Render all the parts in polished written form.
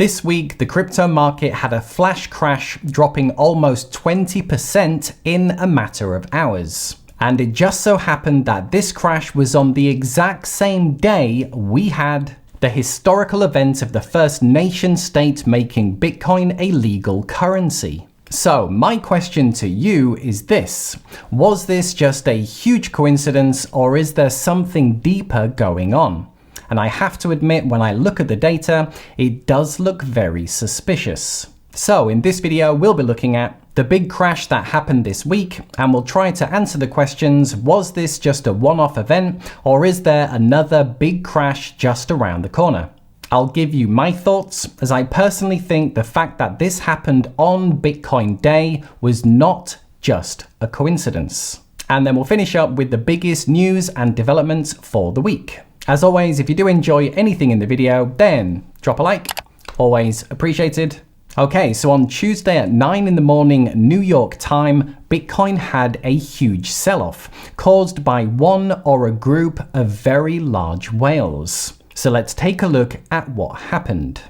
This week, the crypto market had a flash crash, dropping almost 20% in a matter of hours. And it just so happened that this crash was on the exact same day we had the historical event of the first nation state making Bitcoin a legal currency. So my question to you is this: was this just a huge coincidence, or is there something deeper going on? And I have to admit, when I look at the data, it does look very suspicious. So in this video, we'll be looking at the big crash that happened this week, and we'll try to answer the questions: was this just a one-off event, or is there another big crash just around the corner? I'll give you my thoughts, as I personally think the fact that this happened on Bitcoin Day was not just a coincidence. And then we'll finish up with the biggest news and developments for the week. As always, if you do enjoy anything in the video, then drop a like, always appreciated. Okay, so on Tuesday at 9 in the morning, New York time, Bitcoin had a huge sell-off caused by one or a group of very large whales. So let's take a look at what happened.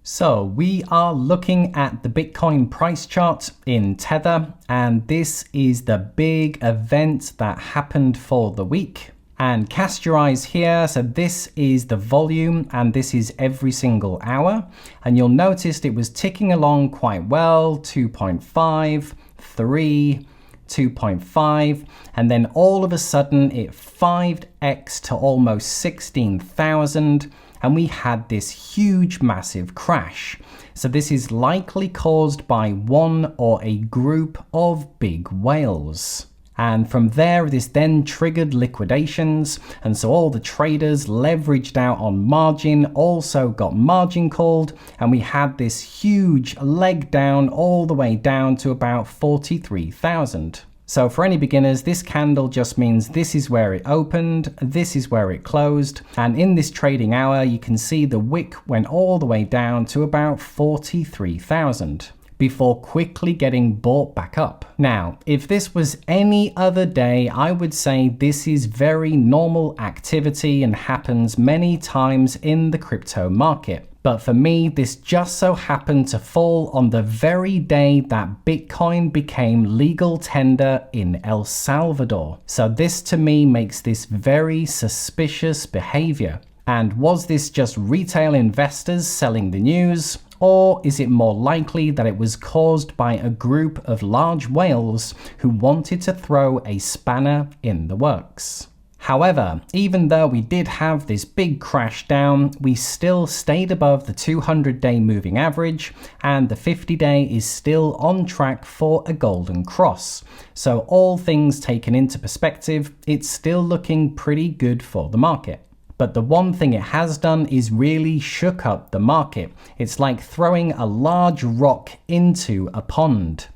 So we are looking at the Bitcoin price chart in Tether, and this is the big event that happened for the week. And cast your eyes here. So this is the volume, and this is every single hour. And you'll notice it was ticking along quite well, 2.5, 3, 2.5, and then all of a sudden it 5x to almost 16,000, and we had this huge massive crash. So this is likely caused by one or a group of big whales. And from there, this then triggered liquidations, and so all the traders leveraged out on margin also got margin called, and we had this huge leg down all the way down to about 43,000. So for any beginners, this candle just means this is where it opened, this is where it closed, and in this trading hour, you can see the wick went all the way down to about 43,000. Before quickly getting bought back up. Now, if this was any other day, I would say this is very normal activity and happens many times in the crypto market. But for me, this just so happened to fall on the very day that Bitcoin became legal tender in El Salvador. So this to me makes this very suspicious behavior. And was this just retail investors selling the news? Or is it more likely that it was caused by a group of large whales who wanted to throw a spanner in the works? However, even though we did have this big crash down, we still stayed above the 200-day moving average, and the 50-day is still on track for a golden cross. So all things taken into perspective, it's still looking pretty good for the market. But the one thing it has done is really shook up the market. It's like throwing a large rock into a pond,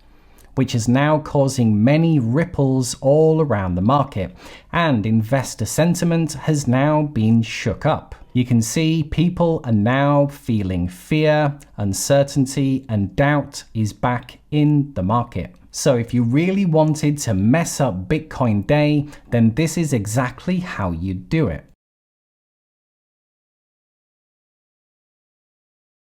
which is now causing many ripples all around the market, and investor sentiment has now been shook up. You can see people are now feeling fear, uncertainty, and doubt is back in the market. So if you really wanted to mess up Bitcoin Day, then this is exactly how you do it.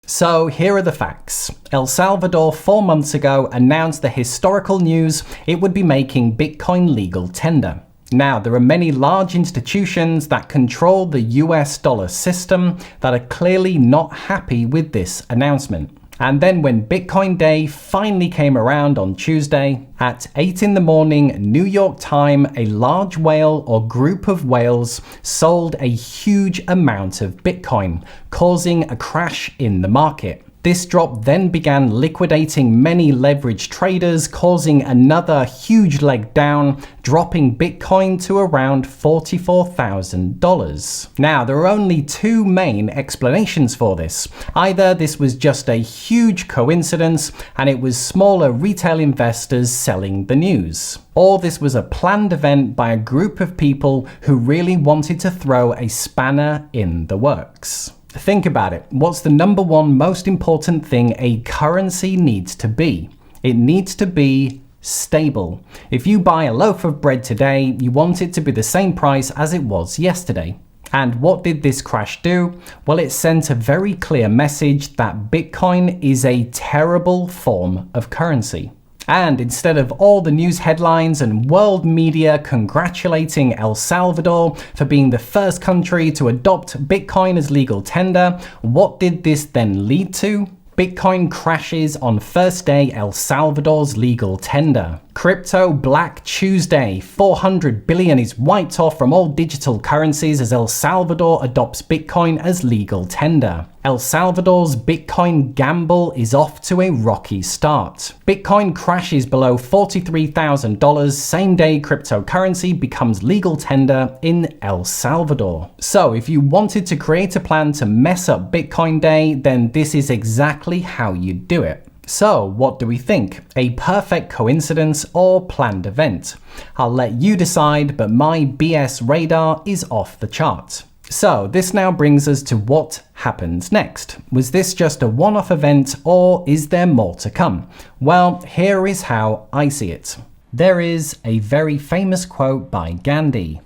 So here are the facts. El Salvador 4 months ago announced the historical news it would be making Bitcoin legal tender. Now, there are many large institutions that control the US dollar system that are clearly not happy with this announcement. And then when Bitcoin Day finally came around on Tuesday, at 8 in the morning New York time, a large whale or group of whales sold a huge amount of Bitcoin, causing a crash in the market. This drop then began liquidating many leveraged traders, causing another huge leg down, dropping Bitcoin to around $44,000. Now, there are only two main explanations for this. Either this was just a huge coincidence and it was smaller retail investors selling the news, or this was a planned event by a group of people who really wanted to throw a spanner in the works. Think about it. What's the number one most important thing a currency needs to be? It needs to be stable. If you buy a loaf of bread today, you want it to be the same price as it was yesterday. And what did this crash do? Well, it sent a very clear message that Bitcoin is a terrible form of currency. And instead of all the news headlines and world media congratulating El Salvador for being the first country to adopt Bitcoin as legal tender, what did this then lead to? Bitcoin crashes on first day El Salvador's legal tender. Crypto Black Tuesday. 400 billion is wiped off from all digital currencies as El Salvador adopts Bitcoin as legal tender. El Salvador's Bitcoin gamble is off to a rocky start. Bitcoin crashes below $43,000. Same day cryptocurrency becomes legal tender in El Salvador. So if you wanted to create a plan to mess up Bitcoin Day, then this is exactly how you do it. So what do we think? A perfect coincidence or planned event? I'll let you decide, but my BS radar is off the chart. So this now brings us to what happens next. Was this just a one-off event or is there more to come? Well, here is how I see it. There is a very famous quote by Gandhi.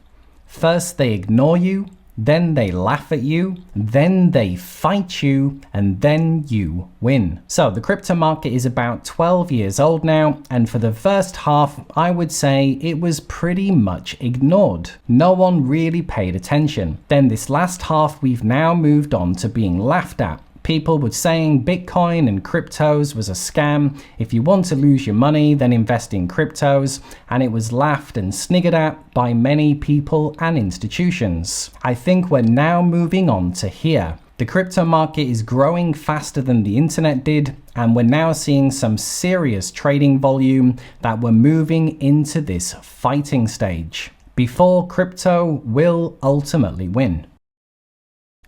First they ignore you, then they laugh at you, then they fight you, and then you win. So the crypto market is about 12 years old now, and for the first half, I would say it was pretty much ignored. No one really paid attention. Then this last half, we've now moved on to being laughed at. People were saying Bitcoin and cryptos was a scam. If you want to lose your money, then invest in cryptos. And it was laughed and sniggered at by many people and institutions. I think we're now moving on to here. The crypto market is growing faster than the internet did, and we're now seeing some serious trading volume that we're moving into this fighting stage before crypto will ultimately win.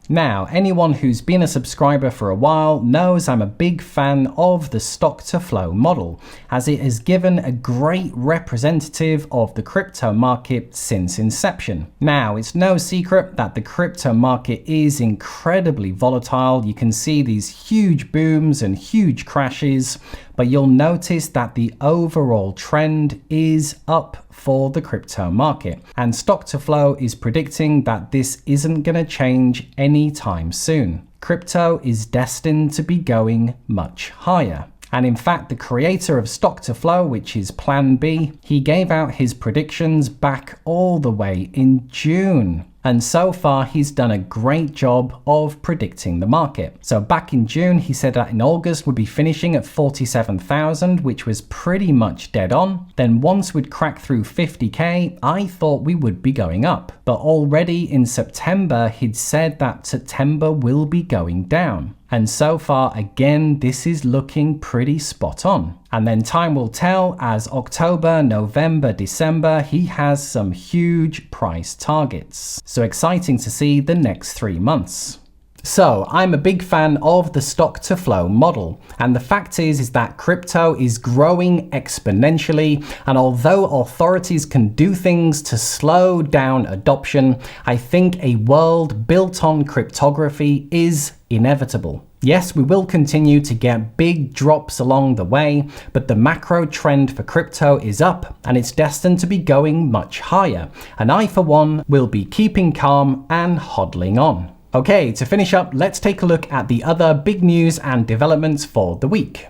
Now, anyone who's been a subscriber for a while knows I'm a big fan of the stock to flow model, as it has given a great representative of the crypto market since inception. Now, it's no secret that the crypto market is incredibly volatile. You can see these huge booms and huge crashes, but you'll notice that the overall trend is up for the crypto market. And Stock to Flow is predicting that this isn't going to change anytime soon. Crypto is destined to be going much higher. And in fact, the creator of Stock to Flow, which is Plan B, he gave out his predictions back all the way in June. And so far, he's done a great job of predicting the market. So back in June, he said that in August we'd be finishing at 47,000, which was pretty much dead on. Then once we'd crack through 50K, I thought we would be going up. But already in September, he'd said that September will be going down. And so far, again, this is looking pretty spot on. And then time will tell as October, November, December, he has some huge price targets. So exciting to see the next 3 months. So I'm a big fan of the stock to flow model. And the fact is that crypto is growing exponentially. And although authorities can do things to slow down adoption, I think a world built on cryptography is inevitable. Yes, we will continue to get big drops along the way, but the macro trend for crypto is up and it's destined to be going much higher. And I, for one, will be keeping calm and hodling on. Okay, to finish up, let's take a look at the other big news and developments for the week.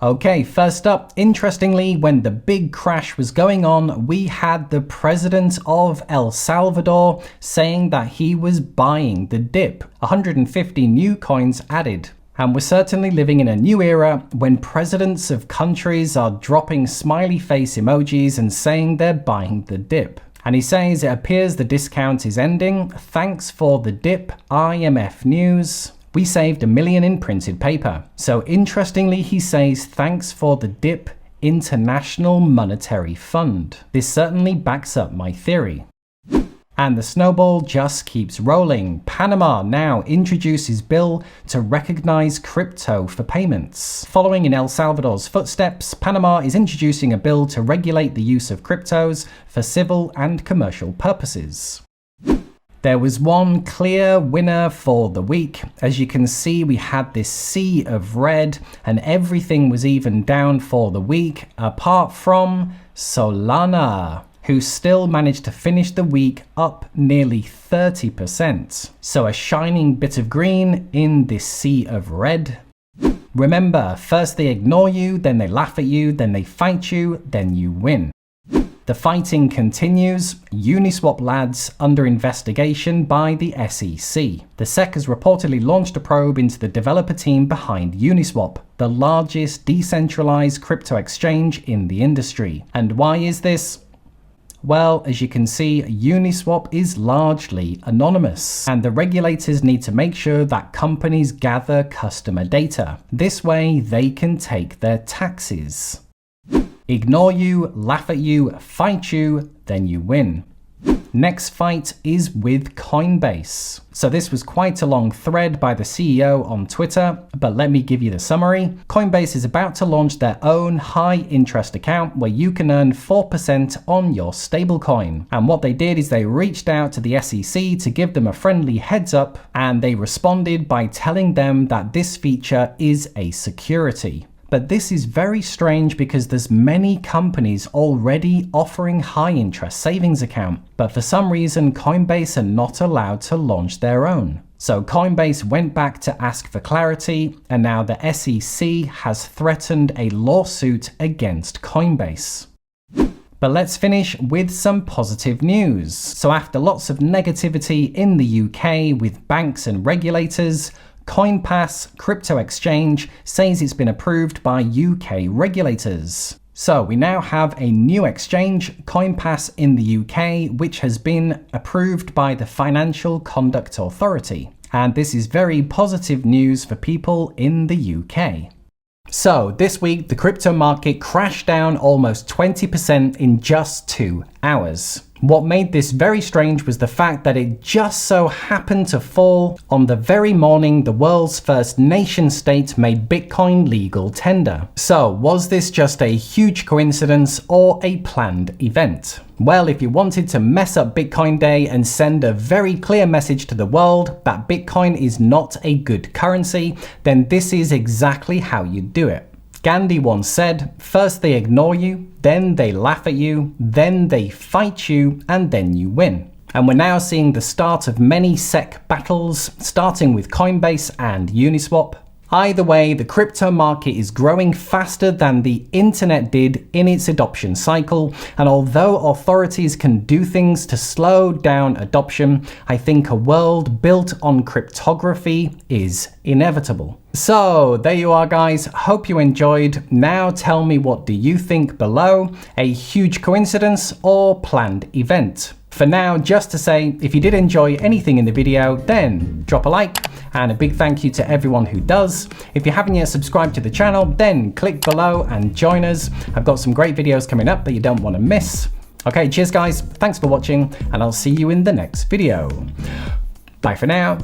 Okay, first up, interestingly, when the big crash was going on, we had the president of El Salvador saying that he was buying the dip. 150 new coins added. And we're certainly living in a new era when presidents of countries are dropping smiley face emojis and saying they're buying the dip. And he says it appears the discount is ending. Thanks for the dip, IMF News. We saved $1 million in printed paper. So interestingly, he says thanks for the dip, International Monetary Fund. This certainly backs up my theory. And the snowball just keeps rolling. Panama now introduces bill to recognize crypto for payments. Following in El Salvador's footsteps, Panama is introducing a bill to regulate the use of cryptos for civil and commercial purposes. There was one clear winner for the week. As you can see, we had this sea of red and everything was even down for the week apart from Solana. who still managed to finish the week up nearly 30%. So a shining bit of green in this sea of red. Remember, first they ignore you, then they laugh at you, then they fight you, then you win. The fighting continues. Uniswap lads under investigation by the SEC. The SEC has reportedly launched a probe into the developer team behind Uniswap, the largest decentralized crypto exchange in the industry. And why is this? Well, as you can see, Uniswap is largely anonymous, and the regulators need to make sure that companies gather customer data. This way, they can take their taxes. Ignore you, laugh at you, fight you, then you win. Next fight is with Coinbase. So this was quite a long thread by the CEO on Twitter, but let me give you the summary. Coinbase is about to launch their own high interest account where you can earn 4% on your stablecoin. And what they did is they reached out to the SEC to give them a friendly heads up, and they responded by telling them that this feature is a security. But this is very strange because there's many companies already offering high interest savings account, but for some reason Coinbase are not allowed to launch their own. So Coinbase went back to ask for clarity, and now the SEC has threatened a lawsuit against Coinbase. But let's finish with some positive news. So after lots of negativity in the UK with banks and regulators, Coinbase crypto exchange says it's been approved by UK regulators. So we now have a new exchange, Coinbase in the UK, which has been approved by the Financial Conduct Authority. And this is very positive news for people in the UK. So this week, the crypto market crashed down almost 20% in just 2 hours. What made this very strange was the fact that it just so happened to fall on the very morning the world's first nation state made Bitcoin legal tender. So was this just a huge coincidence or a planned event? Well, if you wanted to mess up Bitcoin Day and send a very clear message to the world that Bitcoin is not a good currency, then this is exactly how you do it. Gandhi once said, first they ignore you, then they laugh at you, then they fight you, and then you win. And we're now seeing the start of many SEC battles, starting with Coinbase and Uniswap. Either way, the crypto market is growing faster than the internet did in its adoption cycle, and although authorities can do things to slow down adoption, I think a world built on cryptography is inevitable. So there you are, guys. Hope you enjoyed. Now tell me, what do you think below? A huge coincidence or planned event? For now, just to say, if you did enjoy anything in the video, then drop a like, and a big thank you to everyone who does. If you haven't yet subscribed to the channel, then click below and join us. I've got some great videos coming up that you don't want to miss. Okay, cheers guys, thanks for watching, and I'll see you in the next video. Bye for now.